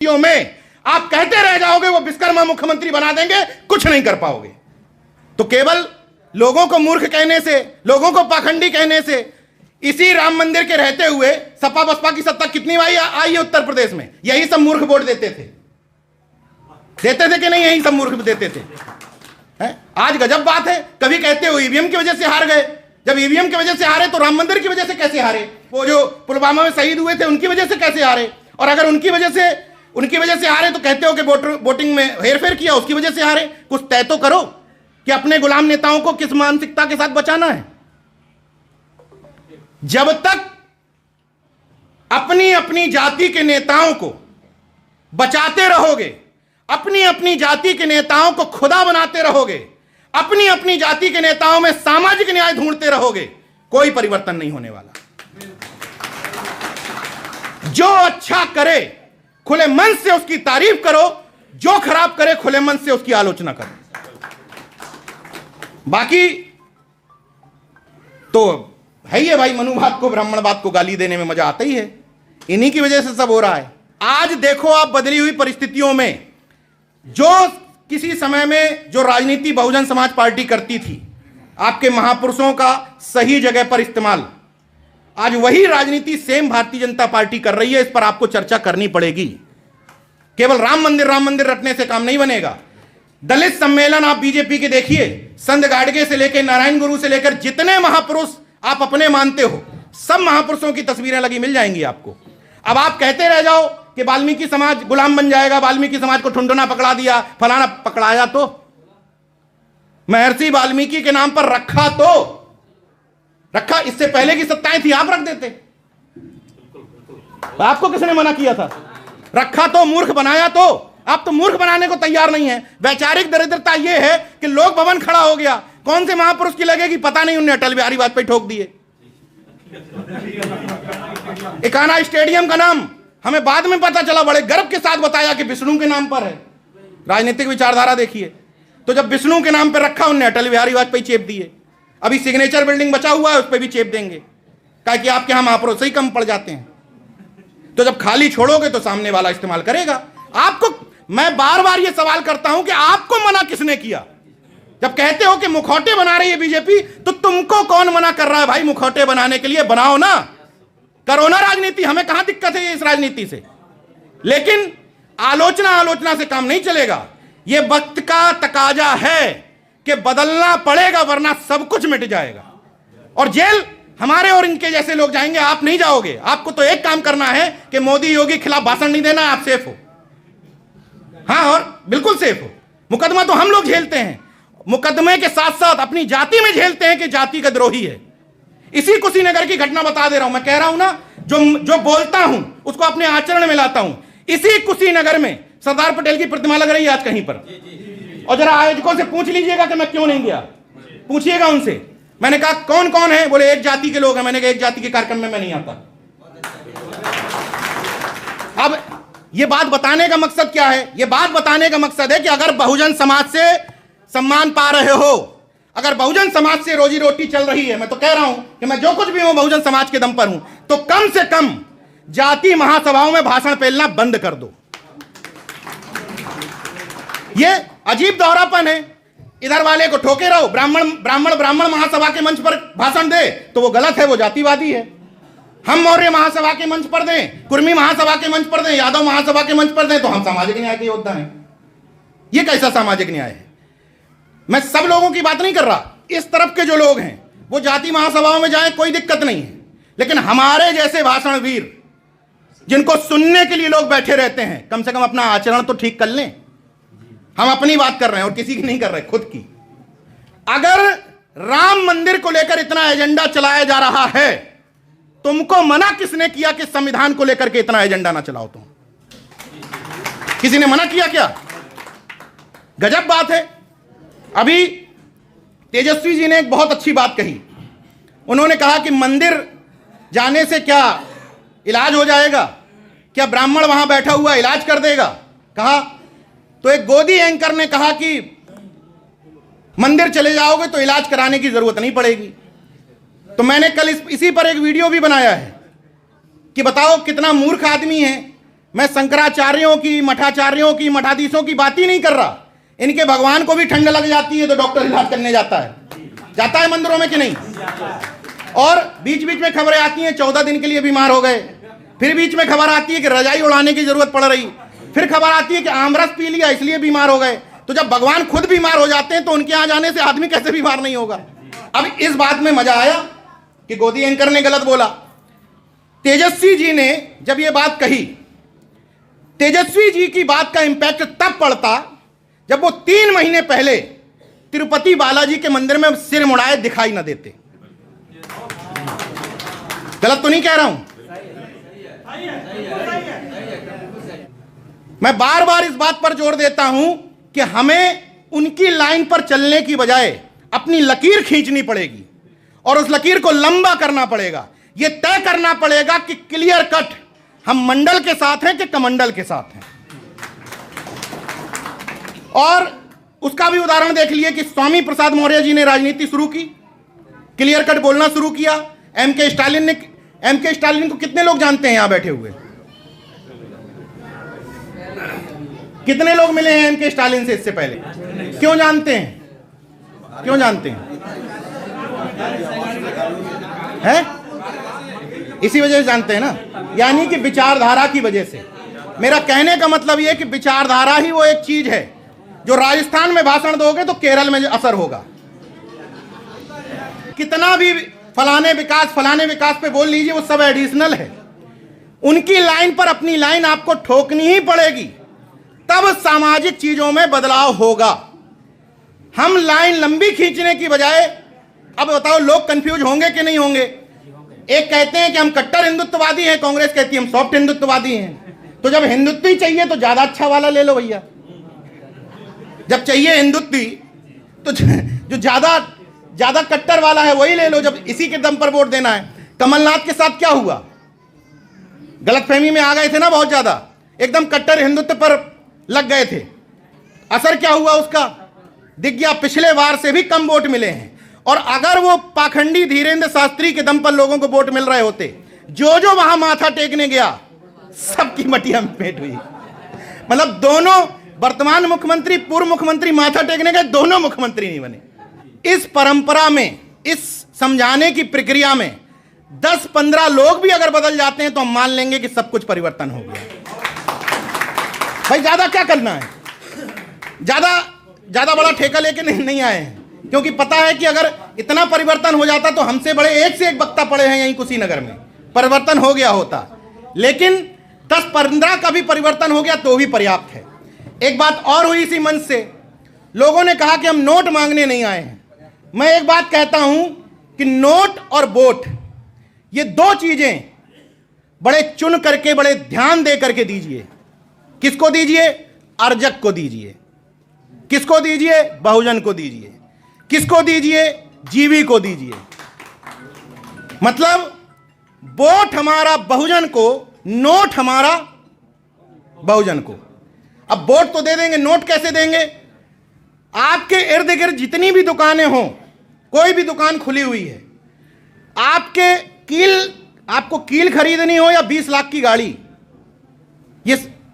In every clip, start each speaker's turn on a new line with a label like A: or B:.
A: में आप कहते रह जाओगे वो विश्वकर्मा मुख्यमंत्री बना देंगे, कुछ नहीं कर पाओगे। तो केवल लोगों को मूर्ख कहने से, लोगों को पाखंडी कहने से, इसी राम मंदिर के रहते हुए सपा बसपा की सत्ता कितनी बार आई है उत्तर प्रदेश में? यही सब मूर्ख वोट देते थे कि नहीं? यही सब मूर्ख देते थे। आज गजब बात है, कभी कहते हो ईवीएम की वजह से हार गए। जब ईवीएम की वजह से हारे तो राम मंदिर की वजह से कैसे हारे? वो जो पुलवामा में शहीद हुए थे उनकी वजह से कैसे हारे? और अगर उनकी वजह से हारे तो कहते हो कि वोटिंग में हेरफेर किया, उसकी वजह से हारे। कुछ तय तो करो कि अपने गुलाम नेताओं को किस मानसिकता के साथ बचाना है। जब तक अपनी अपनी जाति के नेताओं को बचाते रहोगे, अपनी अपनी जाति के नेताओं को खुदा बनाते रहोगे, अपनी अपनी जाति के नेताओं में सामाजिक न्याय ढूंढते रहोगे, कोई परिवर्तन नहीं होने वाला। जो अच्छा करे खुले मन से उसकी तारीफ करो, जो खराब करे खुले मन से उसकी आलोचना करो। बाकी तो है ही भाई, मनुवाद को ब्राह्मणवाद को गाली देने में मजा आता ही है। इन्हीं की वजह से सब हो रहा है। आज देखो आप बदली हुई परिस्थितियों में, जो किसी समय में जो राजनीति बहुजन समाज पार्टी करती थी, आपके महापुरुषों का सही जगह पर इस्तेमाल, आज वही राजनीति सेम भारतीय जनता पार्टी कर रही है। इस पर आपको चर्चा करनी पड़ेगी। केवल राम मंदिर रटने से काम नहीं बनेगा। दलित सम्मेलन आप बीजेपी के देखिए, संत गाडगे से लेकर नारायण गुरु से लेकर जितने महापुरुष आप अपने मानते हो, सब महापुरुषों की तस्वीरें लगी मिल जाएंगी आपको। अब आप कहते रह जाओ कि वाल्मीकि समाज गुलाम बन जाएगा, वाल्मीकि समाज को ठुंडुना पकड़ा दिया, फलाना पकड़ाया, तो महर्षि वाल्मीकि के नाम पर रखा। इससे पहले की सत्ताएं थी, आप रख देते। आपको किसने मना किया था? रखा तो, मूर्ख बनाया तो। आप तो मूर्ख बनाने को तैयार नहीं है। वैचारिक दरिद्रता यह है कि लोक भवन खड़ा हो गया, कौन से महापुरुष की लगेगी पता नहीं, उन्हें अटल बिहारी वाजपेयी ठोक दिए। इकाना स्टेडियम का नाम हमें बाद में पता चला, बड़े गर्व के साथ बताया कि विष्णु के नाम पर है। राजनीतिक विचारधारा देखिए। तो जब विष्णु के नाम पर रखा, उन्हें अटल बिहारी वाजपेयी चेप दिए। अभी सिग्नेचर बिल्डिंग बचा हुआ है, उस पर भी चेप देंगे, ताकि आपके यहां महापुरुष ही कम पड़ जाते हैं। तो जब खाली छोड़ोगे तो सामने वाला इस्तेमाल करेगा। आपको मैं बार बार ये सवाल करता हूं कि आपको मना किसने किया? जब कहते हो कि मुखौटे बना रही है बीजेपी, तो तुमको कौन मना कर रहा है भाई मुखौटे बनाने के लिए? बनाओ ना, करो ना राजनीति, हमें कहां दिक्कत है इस राजनीति से। लेकिन आलोचना से काम नहीं चलेगा। यह वक्त का तकाजा है कि बदलना पड़ेगा, वरना सब कुछ मिट जाएगा और जेल हमारे और इनके जैसे लोग जाएंगे, आप नहीं जाओगे। आपको तो एक काम करना है कि मोदी योगी के खिलाफ भाषण नहीं देना, आप सेफ हो। हाँ, और बिल्कुल सेफ हो। मुकदमा तो हम लोग झेलते हैं, मुकदमे के साथ साथ अपनी जाति में झेलते हैं कि जाति का द्रोही है। इसी कुशीनगर की घटना बता दे रहा हूं, मैं कह रहा हूं ना, जो बोलता हूं उसको अपने आचरण में लाता हूं। इसी कुशीनगर में सरदार पटेल की प्रतिमा लग रही है आज कहीं पर, और जरा आयोजकों से पूछ लीजिएगा कि मैं क्यों नहीं गया, पूछिएगा उनसे। मैंने कहा कौन कौन है? बोले एक जाति के लोग हैं। मैंने कहा एक जाति के कार्यक्रम में मैं नहीं आता। अब ये बात बताने का मकसद क्या है? ये बात बताने का मकसद है कि अगर बहुजन समाज से सम्मान पा रहे हो, अगर बहुजन समाज से रोजी रोटी चल रही है, मैं तो कह रहा हूं कि मैं जो कुछ भी हूं बहुजन समाज के दम पर हूं, तो कम से कम जाति महासभाओं में भाषण फैलना बंद कर दो। ये अजीब दोहरापन है। इधर वाले को ठोके रहो, ब्राह्मण महासभा के मंच पर भाषण दे तो वो गलत है, वो जातिवादी है। हम मौर्य महासभा के मंच पर दें, कुर्मी महासभा के मंच पर दें, यादव महासभा के मंच पर दें, तो हम सामाजिक न्याय के योद्धा हैं। ये कैसा सामाजिक न्याय है? मैं सब लोगों की बात नहीं कर रहा। इस तरफ के जो लोग हैं वो जाति महासभाओं में जाएं, कोई दिक्कत नहीं है। लेकिन हमारे जैसे भाषण वीर, जिनको सुनने के लिए लोग बैठे रहते हैं, कम से कम अपना आचरण तो ठीक कर लें। हम अपनी बात कर रहे हैं और किसी की नहीं कर रहे, खुद की। अगर राम मंदिर को लेकर इतना एजेंडा चलाया जा रहा है, तुमको मना किसने किया कि संविधान को लेकर के इतना एजेंडा ना चलाओ? तुम किसी ने मना किया क्या? गजब बात है। अभी तेजस्वी जी ने एक बहुत अच्छी बात कही। उन्होंने कहा कि मंदिर जाने से क्या इलाज हो जाएगा? क्या ब्राह्मण वहां बैठा हुआ इलाज कर देगा? कहा तो एक गोदी एंकर ने कहा कि मंदिर चले जाओगे तो इलाज कराने की जरूरत नहीं पड़ेगी। तो मैंने कल इसी पर एक वीडियो भी बनाया है कि बताओ कितना मूर्ख आदमी है मैं शंकराचार्यों की, मठाचार्यों की, मठाधीशों की बात ही नहीं कर रहा। इनके भगवान को भी ठंड लग जाती है तो डॉक्टर इलाज करने जाता है मंदिरों में कि नहीं। और बीच बीच में खबरें आती हैं 14 दिन के लिए बीमार हो गए, फिर बीच में खबर आती है कि रजाई उड़ाने की जरूरत पड़ रही, फिर खबर आती है कि आमरस पी लिया इसलिए बीमार हो गए। तो जब भगवान खुद बीमार हो जाते हैं तो उनके यहां जाने से आदमी कैसे बीमार नहीं होगा। अब इस बात में मजा आया कि गोदी एंकर ने गलत बोला। तेजस्वी जी ने जब ये बात कही, तेजस्वी जी की बात का इंपैक्ट तब पड़ता जब वो 3 महीने पहले तिरुपति बालाजी के मंदिर में सिर मुड़ाए दिखाई ना देते। गलत तो नहीं कह रहा हूं। मैं बार बार इस बात पर जोर देता हूं कि हमें उनकी लाइन पर चलने की बजाय अपनी लकीर खींचनी पड़ेगी और उस लकीर को लंबा करना पड़ेगा। यह तय करना पड़ेगा कि क्लियर कट हम मंडल के साथ हैं कि कमंडल के साथ हैं। और उसका भी उदाहरण देख लिए कि स्वामी प्रसाद मौर्य जी ने राजनीति शुरू की, क्लियर कट बोलना शुरू किया। एमके स्टालिन को कितने लोग जानते हैं यहां बैठे हुए? कितने लोग मिले हैं एमके स्टालिन से इससे पहले? क्यों जानते हैं? क्यों जानते हैं? इसी वजह से जानते हैं ना, यानी कि विचारधारा की वजह से। मेरा कहने का मतलब यह कि विचारधारा ही वो एक चीज है जो राजस्थान में भाषण दोगे तो केरल में असर होगा। कितना भी फलाने विकास पे बोल लीजिए, वो सब एडिशनल है। उनकी लाइन पर अपनी लाइन आपको ठोकनी ही पड़ेगी, तब सामाजिक चीजों में बदलाव होगा। हम लाइन लंबी खींचने की बजाय, अब बताओ लोग कंफ्यूज होंगे कि नहीं होंगे? एक कहते हैं कि हम कट्टर हिंदुत्ववादी हैं, कांग्रेस कहती है हम सॉफ्ट हिंदुत्ववादी हैं। तो जब हिंदुत्व ही चाहिए तो ज्यादा अच्छा वाला ले लो भैया। जब चाहिए हिंदुत्व तो जो ज्यादा कट्टर वाला है वही ले लो, जब इसी के दम पर वोट देना है। कमलनाथ के साथ क्या हुआ? गलतफहमी में आ गए थे ना बहुत ज्यादा, एकदम कट्टर हिंदुत्व पर लग गए थे। असर क्या हुआ उसका? दिख गया, पिछले बार से भी कम वोट मिले हैं। और अगर वो पाखंडी धीरेन्द्र शास्त्री के दम पर लोगों को वोट मिल रहे होते, जो वहां माथा टेकने गया सबकी मटिया में पेट हुई। मतलब दोनों वर्तमान मुख्यमंत्री, पूर्व मुख्यमंत्री माथा टेकने गए, दोनों मुख्यमंत्री नहीं बने। इस परंपरा में, इस समझाने की प्रक्रिया में 10-15 लोग भी अगर बदल जाते हैं तो हम मान लेंगे कि सब कुछ परिवर्तन हो गया। भाई ज्यादा क्या करना है? ज्यादा बड़ा ठेका लेके नहीं आए हैं, क्योंकि पता है कि अगर इतना परिवर्तन हो जाता तो हमसे बड़े एक से एक वक्ता पड़े हैं यहीं कुशीनगर में, परिवर्तन हो गया होता। लेकिन 10-15 का भी परिवर्तन हो गया तो भी पर्याप्त है। एक बात और हुई इसी मंच से, लोगों ने कहा कि हम नोट मांगने नहीं आए हैं। मैं एक बात कहता हूं कि नोट और वोट, ये 2 चीजें बड़े चुन करके, बड़े ध्यान दे करके दीजिए। किसको दीजिए? अर्जक को दीजिए। किसको दीजिए? बहुजन को दीजिए। किसको दीजिए? जीवी को दीजिए। मतलब वोट हमारा बहुजन को, नोट हमारा बहुजन को। अब वोट तो दे देंगे, नोट कैसे देंगे? आपके इर्द गिर्द जितनी भी दुकानें हों, कोई भी दुकान खुली हुई है, आपको कील खरीदनी हो या 20 लाख की गाड़ी,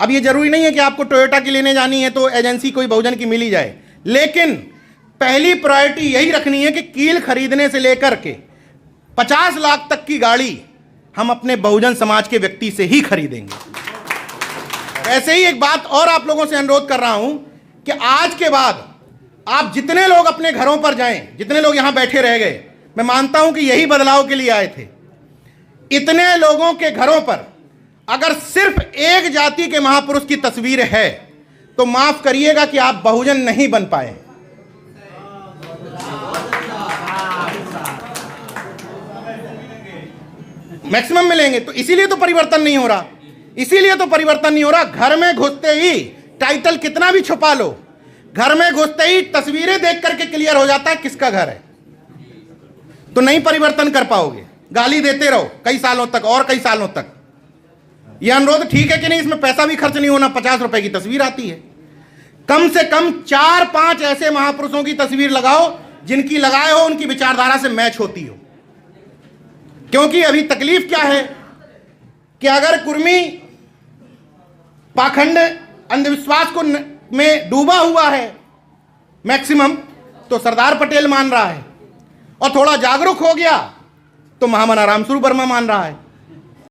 A: अब ये जरूरी नहीं है कि आपको टोयोटा की लेने जानी है तो एजेंसी कोई बहुजन की मिली जाए, लेकिन पहली प्रायोरिटी यही रखनी है कि कील खरीदने से लेकर के 50 लाख तक की गाड़ी हम अपने बहुजन समाज के व्यक्ति से ही खरीदेंगे। ऐसे ही एक बात और आप लोगों से अनुरोध कर रहा हूं कि आज के बाद आप जितने लोग अपने घरों पर जाएं, जितने लोग यहां बैठे रह गए, मैं मानता हूं कि यही बदलाव के लिए आए थे। इतने लोगों के घरों पर अगर सिर्फ एक जाति के महापुरुष की तस्वीर है तो माफ करिएगा कि आप बहुजन नहीं बन पाए। मैक्सिमम मिलेंगे तो इसीलिए तो परिवर्तन नहीं हो रहा, इसीलिए तो परिवर्तन नहीं हो रहा। घर में घुसते ही टाइटल कितना भी छुपा लो, घर में घुसते ही तस्वीरें देख करके क्लियर हो जाता है किसका घर है, तो नहीं परिवर्तन कर पाओगे। गाली देते रहो कई सालों तक और कई सालों तक। यह अनुरोध ठीक है कि नहीं? इसमें पैसा भी खर्च नहीं होना, 50 रुपए की तस्वीर आती है। कम से कम 4-5 ऐसे महापुरुषों की तस्वीर लगाओ जिनकी लगाए हो उनकी विचारधारा से मैच होती हो। क्योंकि अभी तकलीफ क्या है कि अगर कुर्मी पाखंड अंधविश्वास को में डूबा हुआ है मैक्सिमम, तो सरदार पटेल मान रहा है, और थोड़ा जागरूक हो गया तो महामना रामस्वरूप वर्मा मान रहा है।